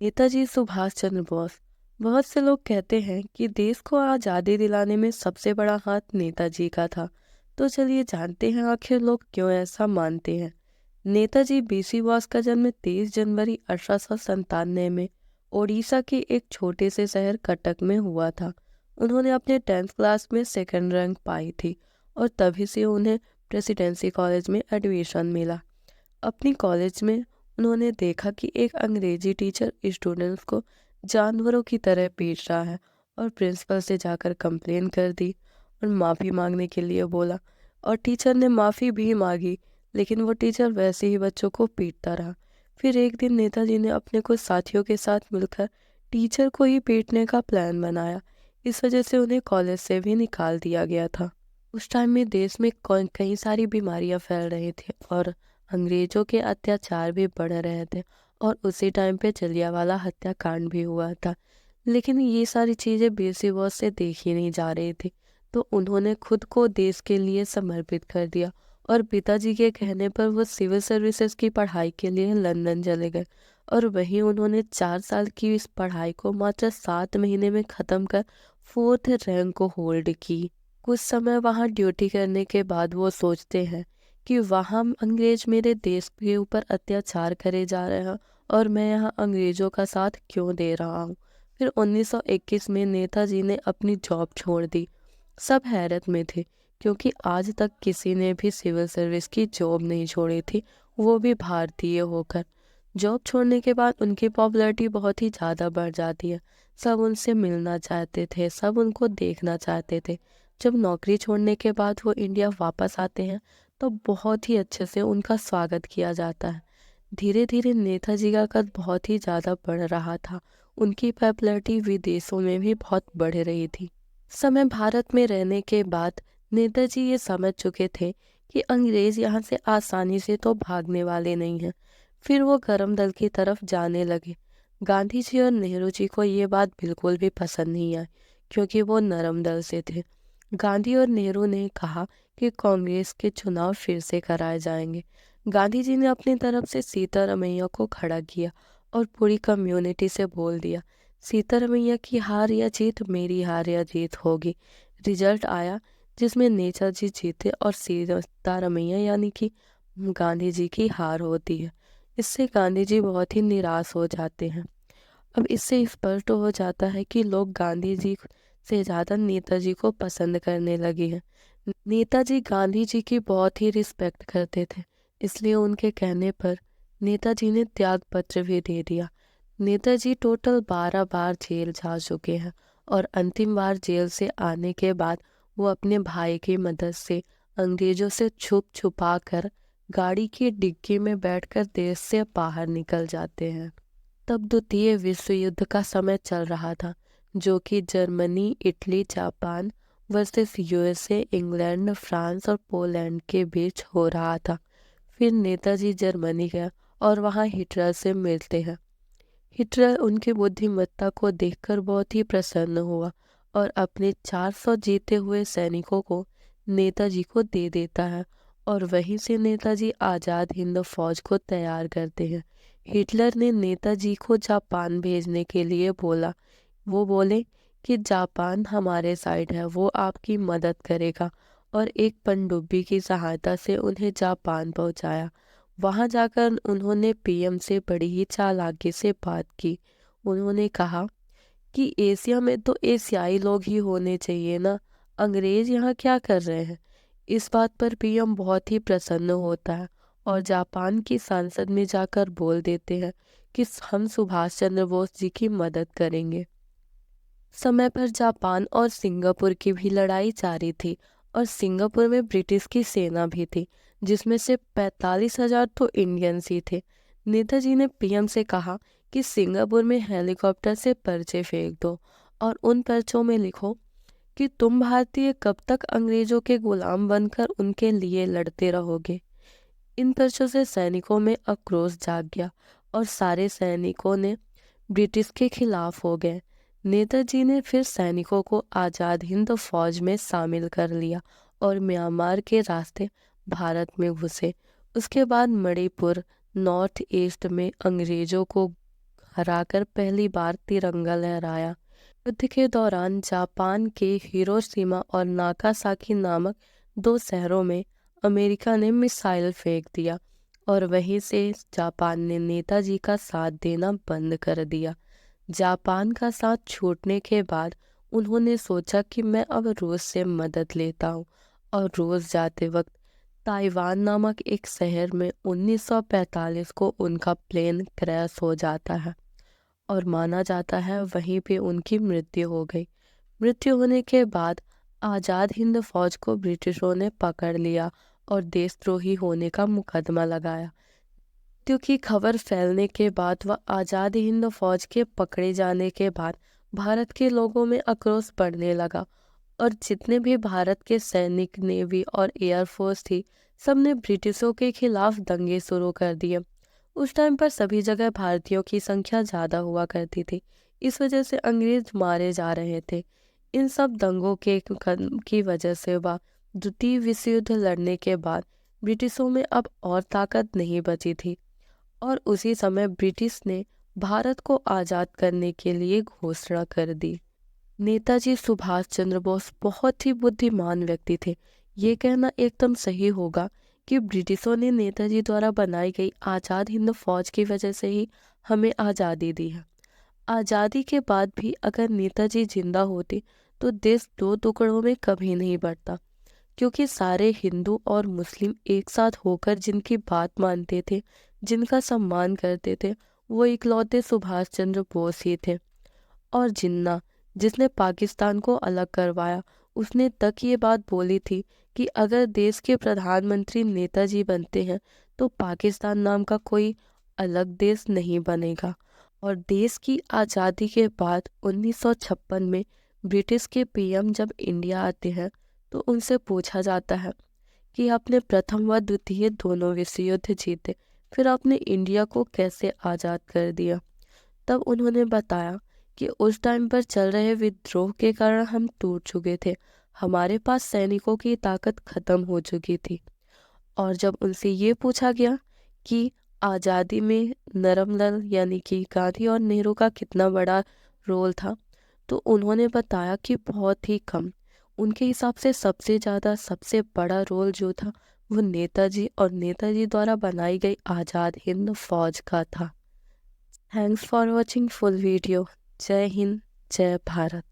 नेताजी सुभाष चंद्र बोस। बहुत से लोग कहते हैं कि देश को आज़ादी दिलाने में सबसे बड़ा हाथ नेताजी का था। तो चलिए जानते हैं आखिर लोग क्यों ऐसा मानते हैं। नेताजी बीसी बोस का जन्म 23 जनवरी 1897 में ओडिशा के एक छोटे से शहर कटक में हुआ था। उन्होंने अपने 10th क्लास में सेकंड रैंक पाई थी और तभी से उन्हें प्रेसिडेंसी कॉलेज में एडमिशन मिला। अपनी कॉलेज में उन्होंने देखा कि एक अंग्रेजी टीचर स्टूडेंट्स को जानवरों की तरह पीट रहा है और प्रिंसिपल से जाकर कंप्लेन कर दी और माफ़ी मांगने के लिए बोला। और टीचर ने माफ़ी भी मांगी, लेकिन वो टीचर वैसे ही बच्चों को पीटता रहा। फिर एक दिन नेताजी ने अपने कुछ साथियों के साथ मिलकर टीचर को ही पीटने का प्लान बनाया। इस वजह से उन्हें कॉलेज से भी निकाल दिया गया था। उस टाइम में देश में कई सारी बीमारियां फैल रही थी और अंग्रेजों के अत्याचार भी बढ़ रहे थे और उसी टाइम पे जलियांवाला हत्याकांड भी हुआ था। लेकिन ये सारी चीज़ें बीसी बोस से देखी नहीं जा रही थी, तो उन्होंने खुद को देश के लिए समर्पित कर दिया और पिताजी के कहने पर वो सिविल सर्विसेज की पढ़ाई के लिए लंदन चले गए। और वहीं उन्होंने 4 साल की इस पढ़ाई को मात्र 7 महीने में ख़त्म कर 4th रैंक को होल्ड की। कुछ समय वहाँ ड्यूटी करने के बाद वो सोचते हैं कि वहाँ अंग्रेज मेरे देश के ऊपर अत्याचार करे जा रहे हैं और मैं यहाँ अंग्रेजों का साथ क्यों दे रहा हूँ। फिर 1921 में नेताजी ने अपनी जॉब छोड़ दी। सब हैरत में थे, क्योंकि आज तक किसी ने भी सिविल सर्विस की जॉब नहीं छोड़ी थी, वो भी भारतीय होकर। जॉब छोड़ने के बाद उनकी पॉपुलैरिटी बहुत ही ज़्यादा बढ़ जाती है। सब उनसे मिलना चाहते थे, सब उनको देखना चाहते थे। जब नौकरी छोड़ने के बाद वो इंडिया वापस आते हैं तो बहुत ही अच्छे से उनका स्वागत किया जाता है। धीरे धीरे नेताजी का कद बहुत ही ज़्यादा बढ़ रहा था। उनकी पॉपुलैरिटी विदेशों में भी बहुत बढ़ रही थी। समय भारत में रहने के बाद नेताजी ये समझ चुके थे कि अंग्रेज यहाँ से आसानी से तो भागने वाले नहीं हैं। फिर वो गरम दल की तरफ जाने लगे। गांधी जी और नेहरू जी को ये बात बिल्कुल भी पसंद नहीं आई, क्योंकि वो नरम दल से थे। गांधी और नेहरू ने कहा कि कांग्रेस के चुनाव फिर से कराए जाएंगे। गांधी जी ने अपनी तरफ से सीतारमैया को खड़ा किया और पूरी कम्युनिटी से बोल दिया, सीतारमैया की हार या जीत मेरी हार या जीत होगी। रिजल्ट आया, जिसमें नेताजी जीते और सीतारमैया यानी कि गांधी जी की हार होती है। इससे गांधी जी बहुत ही निराश हो जाते हैं। अब इससे स्पष्ट हो जाता है कि लोग गांधी जी से ज़्यादा नेताजी को पसंद करने लगे हैं। नेताजी गांधी जी की बहुत ही रिस्पेक्ट करते थे, इसलिए उनके कहने पर नेताजी ने त्याग पत्र भी दे दिया। नेताजी टोटल 12 बार जेल जा चुके हैं और अंतिम बार जेल से आने के बाद वो अपने भाई की मदद से अंग्रेजों से छुप छुपा कर गाड़ी की डिग्गी में बैठकर देश से बाहर निकल जाते हैं। तब द्वितीय विश्व युद्ध का समय चल रहा था, जो कि Germany, Italy, Japan versus USA, England, France और पोलैंड के बीच हो रहा था। फिर नेताजी जर्मनी गया और वहाँ हिटलर से मिलते हैं। हिटलर उनकी बुद्धिमत्ता को देखकर बहुत ही प्रसन्न हुआ और अपने 400 जीते हुए सैनिकों को नेताजी को दे देता है और वहीं से नेताजी आज़ाद हिंद फौज को तैयार करते हैं। हिटलर ने नेताजी को जापान भेजने के लिए बोला। वो बोले कि जापान हमारे साइड है, वो आपकी मदद करेगा, और एक पनडुब्बी की सहायता से उन्हें जापान पहुंचाया। वहां जाकर उन्होंने पीएम से बड़ी ही चालाकी से बात की। उन्होंने कहा कि एशिया में तो एशियाई लोग ही होने चाहिए ना, अंग्रेज यहाँ क्या कर रहे हैं। इस बात पर पीएम बहुत ही प्रसन्न होता है और जापान की संसद में जाकर बोल देते हैं कि हम सुभाष चंद्र बोस जी की मदद करेंगे। समय पर जापान और सिंगापुर की भी लड़ाई जारी थी और सिंगापुर में ब्रिटिश की सेना भी थी, जिसमें से 45,000 तो इंडियंस ही थे। नेताजी ने पीएम से कहा कि सिंगापुर में हेलीकॉप्टर से पर्चे फेंक दो और उन पर्चों में लिखो कि तुम भारतीय कब तक अंग्रेजों के गुलाम बनकर उनके लिए लड़ते रहोगे। इन पर्चों से सैनिकों में आक्रोश जाग गया और सारे सैनिकों ने ब्रिटिश के खिलाफ हो गए। नेताजी ने फिर सैनिकों को आज़ाद हिंद फौज में शामिल कर लिया और म्यांमार के रास्ते भारत में घुसे। उसके बाद मणिपुर, नॉर्थ ईस्ट में अंग्रेजों को हराकर पहली बार तिरंगा लहराया। युद्ध के दौरान जापान के हिरोशिमा और नागासाकी नामक 2 शहरों में अमेरिका ने मिसाइल फेंक दिया और वहीं से जापान ने नेताजी का साथ देना बंद कर दिया। जापान का साथ छूटने के बाद उन्होंने सोचा कि मैं अब रूस से मदद लेता हूँ, और रूस जाते वक्त ताइवान नामक एक शहर में 1945 को उनका प्लेन क्रैश हो जाता है और माना जाता है वहीं पे उनकी मृत्यु हो गई। मृत्यु होने के बाद आज़ाद हिंद फौज को ब्रिटिशों ने पकड़ लिया और देशद्रोही होने का मुकदमा लगाया। मृत्यु की खबर फैलने के बाद व आज़ाद हिंद फौज के पकड़े जाने के बाद भारत के लोगों में आक्रोश बढ़ने लगा और जितने भी भारत के सैनिक, नेवी और एयरफोर्स थी, सबने ब्रिटिशों के खिलाफ दंगे शुरू कर दिए। उस टाइम पर सभी जगह भारतीयों की संख्या ज़्यादा हुआ करती थी, इस वजह से अंग्रेज मारे जा रहे थे। इन सब दंगों की वजह से वह द्वितीय विश्व युद्ध लड़ने के बाद ब्रिटिशों में अब और ताकत नहीं बची थी और उसी समय ब्रिटिश ने भारत को आज़ाद करने के लिए घोषणा कर दी। नेताजी सुभाष चंद्र बोस बहुत ही बुद्धिमान व्यक्ति थे। ये कहना एकदम सही होगा कि ब्रिटिशों ने नेताजी द्वारा बनाई गई आज़ाद हिंद फौज की वजह से ही हमें आज़ादी दी है। आज़ादी के बाद भी अगर नेताजी जिंदा होते तो देश 2 टुकड़ों में कभी नहीं बढ़ता, क्योंकि सारे हिंदू और मुस्लिम एक साथ होकर जिनकी बात मानते थे, जिनका सम्मान करते थे, वो इकलौते सुभाष चंद्र बोस ही थे। और जिन्ना, जिसने पाकिस्तान को अलग करवाया, उसने तक ये बात बोली थी कि अगर देश के प्रधानमंत्री नेताजी बनते हैं तो पाकिस्तान नाम का कोई अलग देश नहीं बनेगा। और देश की आज़ादी के बाद 1956 में ब्रिटिश के पीएम जब इंडिया आते हैं तो उनसे पूछा जाता है कि आपने प्रथम व द्वितीय दोनों विश्व युद्ध जीते, फिर आपने इंडिया को कैसे आज़ाद कर दिया। तब उन्होंने बताया कि उस टाइम पर चल रहे विद्रोह के कारण हम टूट चुके थे, हमारे पास सैनिकों की ताकत खत्म हो चुकी थी। और जब उनसे ये पूछा गया कि आज़ादी में नरमदल यानी कि गांधी और नेहरू का कितना बड़ा रोल था, तो उन्होंने बताया कि बहुत ही कम। उनके हिसाब से सबसे ज़्यादा, सबसे बड़ा रोल जो था वो नेताजी और नेताजी द्वारा बनाई गई आज़ाद हिंद फौज का था। Thanks for watching full video. जय हिंद, जय भारत।